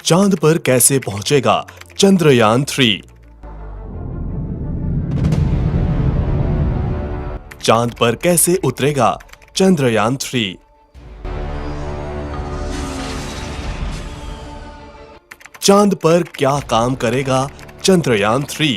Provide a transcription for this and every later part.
चांद पर कैसे पहुंचेगा चंद्रयान-3। चांद पर कैसे उतरेगा चंद्रयान-3। चांद पर क्या काम करेगा चंद्रयान-3।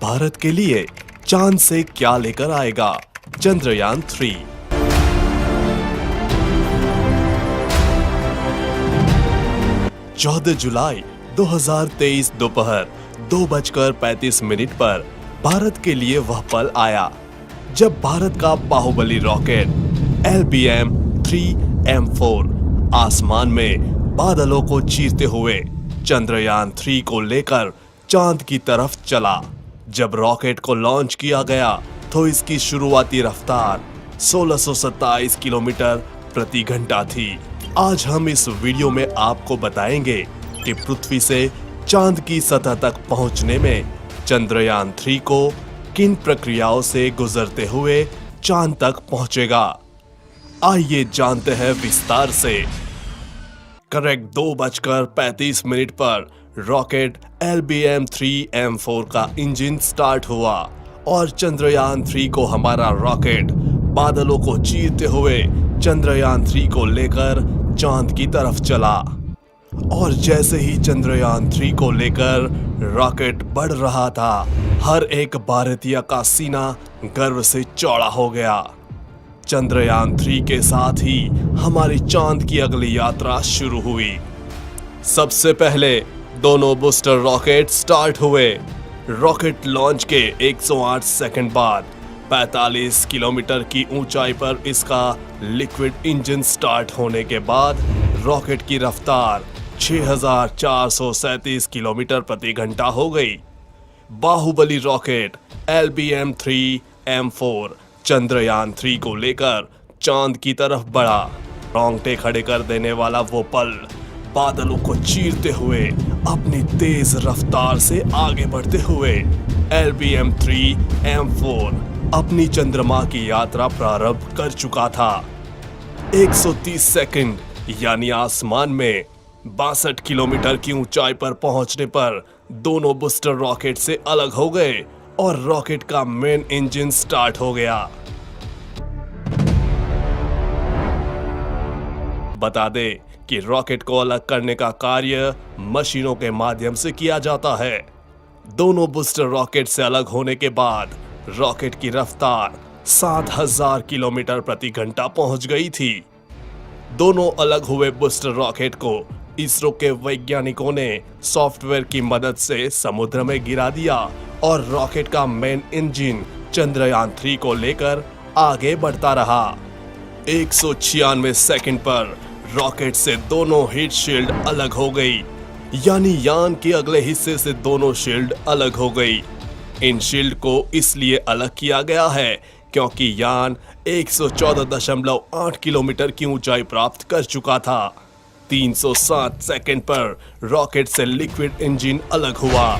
भारत के लिए चांद से क्या लेकर आएगा चंद्रयान-3। 14 जुलाई 2023 दोपहर 2:35 पर भारत के लिए वह पल आया जब भारत का बाहुबली रॉकेट LBM-3M4 आसमान में बादलों को चीरते हुए चंद्रयान-3 को लेकर चांद की तरफ चला। जब रॉकेट को लॉन्च किया गया तो इसकी शुरुआती रफ्तार 1627 किलोमीटर प्रति घंटा थी। आज हम इस वीडियो में आपको बताएंगे कि पृथ्वी से चांद की सतह तक पहुंचने में चंद्रयान-3 को किन प्रक्रियाओं से गुजरते हुए चांद तक पहुंचेगा। आइए जानते हैं विस्तार से। करेक्ट 2:35 पर रॉकेट LBM-3M4 का इंजन स्टार्ट हुआ और चंद्रयान-3 को हमारा रॉकेट बादलों को चीरते हुए चंद्रयान-3 को लेकर चांद की तरफ चला। और जैसे ही चंद्रयान-3 को लेकर रॉकेट बढ़ रहा था, हर एक भारतीय का सीना गर्व से चौड़ा हो गया। चंद्रयान-3 के साथ ही हमारी चांद की अगली यात्रा शुरू हुई। सबसे पहले दोनों बूस्टर रॉकेट स्टार्ट हुए। रॉकेट लॉन्च के 108 सेकंड बाद 45 किलोमीटर की ऊंचाई पर इसका लिक्विड इंजन स्टार्ट होने के बाद रॉकेट की रफ्तार 6437 किलोमीटर प्रति घंटा हो गई। बाहुबली रॉकेट LBM-3M4 चंद्रयान-3 को लेकर चांद की तरफ बढ़ा। रोंगटे खड़े कर देने वाला वो पल, बादलों को चीरते हुए अपनी तेज रफ्तार से आगे बढ़ते हुए LBM-3M4 अपनी चंद्रमा की यात्रा प्रारंभ कर चुका था। 130 सेकंड यानी आसमान में 62 किलोमीटर की ऊंचाई पर पहुंचने पर दोनों बूस्टर रॉकेट से अलग हो गए और रॉकेट का मेन इंजन स्टार्ट हो गया। बता दे कि रॉकेट को अलग करने का कार्य मशीनों के माध्यम से किया जाता है। दोनों बूस्टर रॉकेट से अलग होने के बाद रॉकेट की रफ्तार 7000 किलोमीटर प्रति घंटा पहुंच गई थी। दोनों अलग हुए बूस्टर रॉकेट को इसरो के वैज्ञानिकों ने सॉफ्टवेयर की मदद से समुद्र में गिरा दिया और रॉकेट का मेन इंजन चंद्रयान-3 को लेकर आगे बढ़ता रहा। 196 सेकंड पर रॉकेट से दोनों हीट शील्ड अलग हो गई, यानी यान के अगले हिस्से से दोनों शील्ड अलग हो गई। इन शील्ड को इसलिए अलग किया गया है क्योंकि यान 114.8 किलोमीटर की ऊंचाई प्राप्त कर चुका था। 307 सेकंड पर रॉकेट से लिक्विड इंजन अलग हुआ।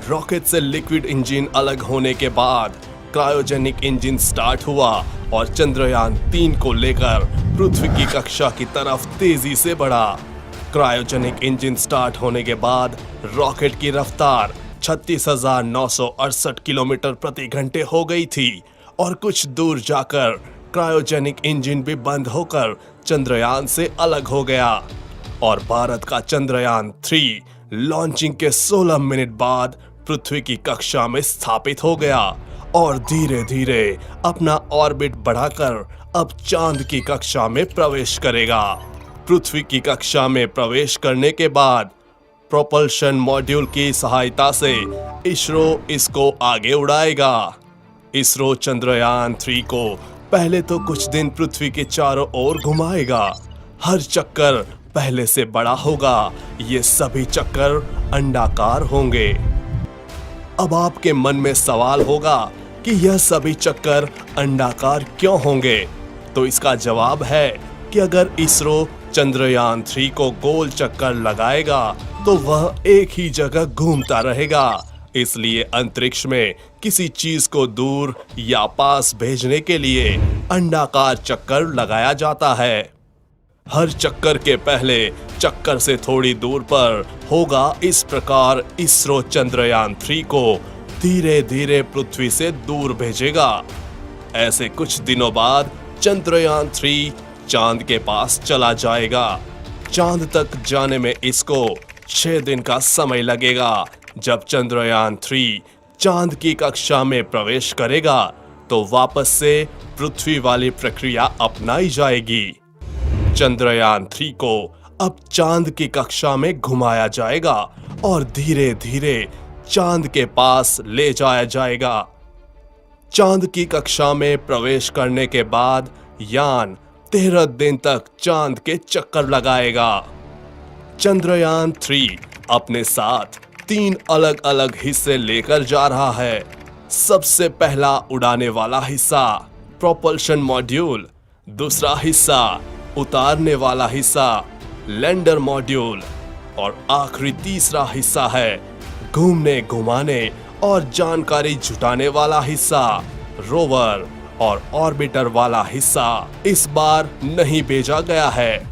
रॉकेट से लिक्विड इंजन अलग होने के बाद क्रायोजेनिक इंजन स्टार्ट हुआ और चंद्रयान-3 को लेकर पृथ्वी की कक्षा की तरफ तेजी से बढ़ा। क्रायोजेनिक इंजन स्टार्ट होने के बाद रॉकेट की रफ्तार 36,968 किलोमीटर प्रति घंटे हो गई थी और कुछ दूर जाकर क्रायोजेनिक इंजन भी बंद होकर चंद्रयान से अलग हो गया और भारत का चंद्रयान-3 लॉन्चिंग के 16 मिनट बाद पृथ्वी की कक्षा में स्थापित हो गया और धीरे धीरे अपना ऑर्बिट बढ़ाकर अब चांद की कक्षा में प्रवेश करेगा। पृथ्वी की कक्षा में प्रवेश करने के बाद प्रोपल्शन मॉड्यूल की सहायता से इसरो इसको आगे उड़ाएगा। इसरो चंद्रयान-3 को पहले तो कुछ दिन पृथ्वी के चारों ओर घुमाएगा। हर चक्कर पहले से बड़ा होगा। ये सभी चक्कर अंडाकार होंगे। अब आपके मन में सवाल होगा कि यह सभी चक्कर अंडाकार क्यों होंगे? तो इसका जवाब है कि अगर इसरो चंद्रयान-3 को गोल चक्कर लगाएगा तो वह एक ही जगह घूमता रहेगा। इसलिए अंतरिक्ष में किसी चीज को दूर या पास भेजने के लिए अंडाकार चक्कर लगाया जाता है। हर चक्कर के पहले चक्कर से थोड़ी दूर पर होगा। इस प्रकार इसरो चंद्रयान-3 को धीरे धीरे पृथ्वी से दूर भेजेगा। ऐसे कुछ दिनों बाद चंद्रयान-3 चांद के पास चला जाएगा। चांद तक जाने में इसको 6 दिन का समय लगेगा। जब चंद्रयान-3 चांद की कक्षा में प्रवेश करेगा तो वापस से पृथ्वी वाली प्रक्रिया अपनाई जाएगी। चंद्रयान-3 को अब चांद की कक्षा में घुमाया जाएगा और धीरे धीरे चांद के पास ले जाया जाएगा। चांद की कक्षा में प्रवेश करने के बाद यान 13 दिन तक चांद के चक्कर लगाएगा। चंद्रयान-3 अपने साथ 3 अलग अलग हिस्से लेकर जा रहा है। सबसे पहला उड़ाने वाला हिस्सा प्रोपल्शन मॉड्यूल, दूसरा हिस्सा उतारने वाला हिस्सा लैंडर मॉड्यूल और आखिरी तीसरा हिस्सा है घूमने घुमाने और जानकारी जुटाने वाला हिस्सा रोवर और ऑर्बिटर वाला हिस्सा इस बार नहीं भेजा गया है,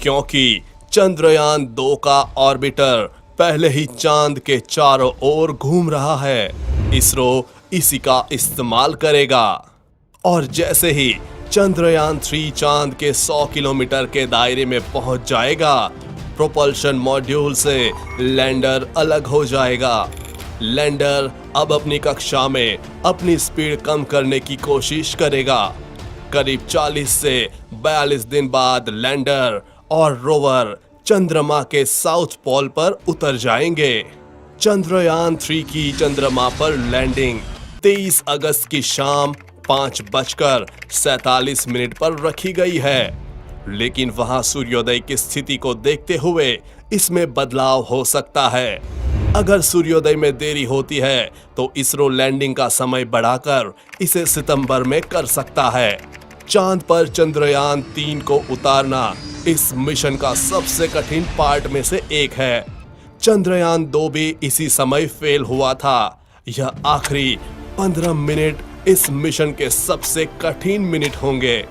क्योंकि चंद्रयान-2 का ऑर्बिटर पहले ही चांद के चारों ओर घूम रहा है। इसरो इसी का इस्तेमाल करेगा और जैसे ही चंद्रयान-3 चांद के 100 किलोमीटर के दायरे में पहुंच जाएगा, प्रोपल्शन मॉड्यूल से लैंडर अलग हो जाएगा। लैंडर अब अपनी कक्षा में अपनी स्पीड कम करने की कोशिश करेगा। करीब 40 से 42 दिन बाद लैंडर और रोवर चंद्रमा के साउथ पोल पर उतर जाएंगे। चंद्रयान-3 की चंद्रमा पर लैंडिंग 23 अगस्त की शाम 5:47 पर रखी गई है, लेकिन वहां सूर्योदय की स्थिति को देखते हुए इसमें बदलाव हो सकता है। अगर सूर्योदय में देरी होती है तो इसरो लैंडिंग का समय बढ़ाकर इसे सितंबर में कर सकता है। चांद पर चंद्रयान-3 को उतारना इस मिशन का सबसे कठिन पार्ट में से एक है। चंद्रयान-2 भी इसी समय फेल हुआ था। यह आखिरी 15 मिनट इस मिशन के सबसे कठिन मिनट होंगे।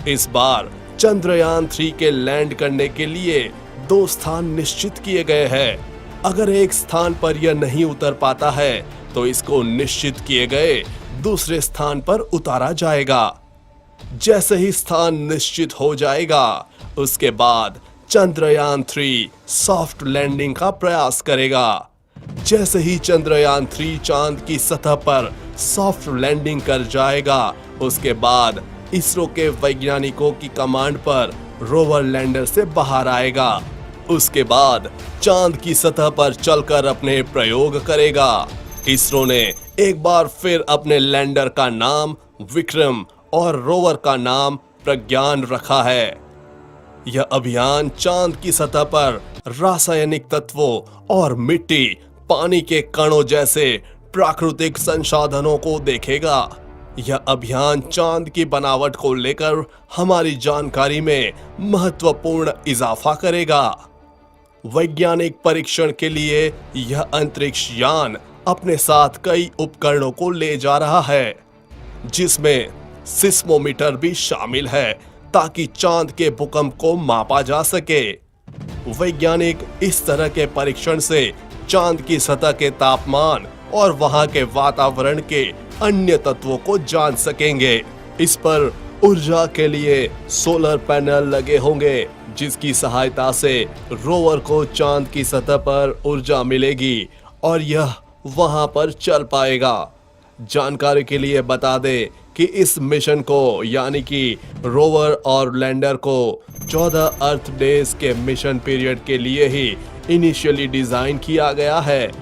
इस बार चंद्रयान-3 के लैंड करने के लिए 2 स्थान निश्चित किए गए हैं। अगर एक स्थान पर यह नहीं उतर पाता है तो इसको निश्चित किए गए दूसरे स्थान पर उतारा जाएगा। जैसे ही स्थान निश्चित हो जाएगा, उसके बाद चंद्रयान-3 सॉफ्ट लैंडिंग का प्रयास करेगा। जैसे ही चंद्रयान-3 चांद की सतह पर सॉफ्ट लैंडिंग कर जाएगा, उसके बाद इसरो के वैज्ञानिकों की कमांड पर रोवर लैंडर से बाहर आएगा। उसके बाद चांद की सतह पर चलकर अपने प्रयोग करेगा। इसरो ने एक बार फिर अपने लैंडर का नाम विक्रम और रोवर का नाम प्रज्ञान रखा है। यह अभियान चांद की सतह पर रासायनिक तत्वों और मिट्टी, पानी के कणों जैसे प्राकृतिक संसाधनों को देखेगा। यह अभियान चांद की बनावट को लेकर हमारी जानकारी में महत्वपूर्ण इजाफा करेगा। वैज्ञानिक परीक्षण के लिए यह अंतरिक्ष यान अपने साथ कई उपकरणों को ले जा रहा है, जिसमें सिस्मोमीटर भी शामिल है ताकि चांद के भूकंप को मापा जा सके। वैज्ञानिक इस तरह के परीक्षण से चांद की सतह के तापमान और वहां के वातावरण के अन्य तत्वों को जान सकेंगे। इस पर ऊर्जा के लिए सोलर पैनल लगे होंगे, जिसकी सहायता से रोवर को चांद की सतह पर ऊर्जा मिलेगी और यह वहां पर चल पाएगा। जानकारी के लिए बता दें कि इस मिशन को यानी कि रोवर और लैंडर को 14 अर्थ डेज के मिशन पीरियड के लिए ही इनिशियली डिजाइन किया गया है।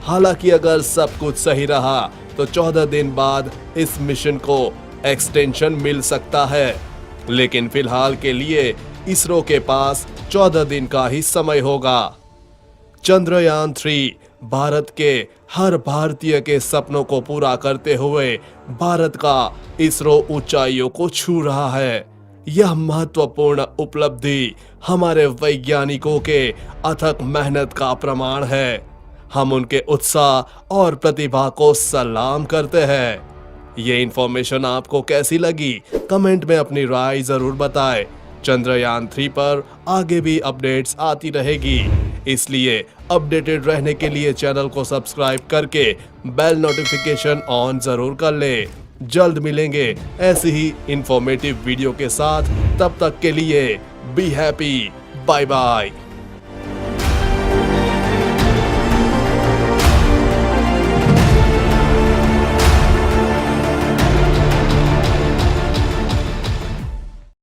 हालांकि अगर सब कुछ सही रहा तो 14 दिन बाद इस मिशन को एक्सटेंशन मिल सकता है, लेकिन फिलहाल के लिए इसरो के पास 14 दिन का ही समय होगा। चंद्रयान-3 भारत के हर भारतीय के सपनों को पूरा करते हुए भारत का इसरो ऊंचाइयों को छू रहा है। यह महत्वपूर्ण उपलब्धि हमारे वैज्ञानिकों के अथक मेहनत का प्रमाण है। हम उनके उत्साह और प्रतिभा को सलाम करते हैं। ये इन्फॉर्मेशन आपको कैसी लगी? कमेंट में अपनी राय जरूर बताएं। चंद्रयान 3 पर आगे भी अपडेट्स आती रहेगी, इसलिए अपडेटेड रहने के लिए चैनल को सब्सक्राइब करके बेल नोटिफिकेशन ऑन जरूर कर ले। जल्द मिलेंगे ऐसी ही इंफॉर्मेटिव वीडियो के साथ। तब तक के लिए बी हैप्पी, बाय बाय।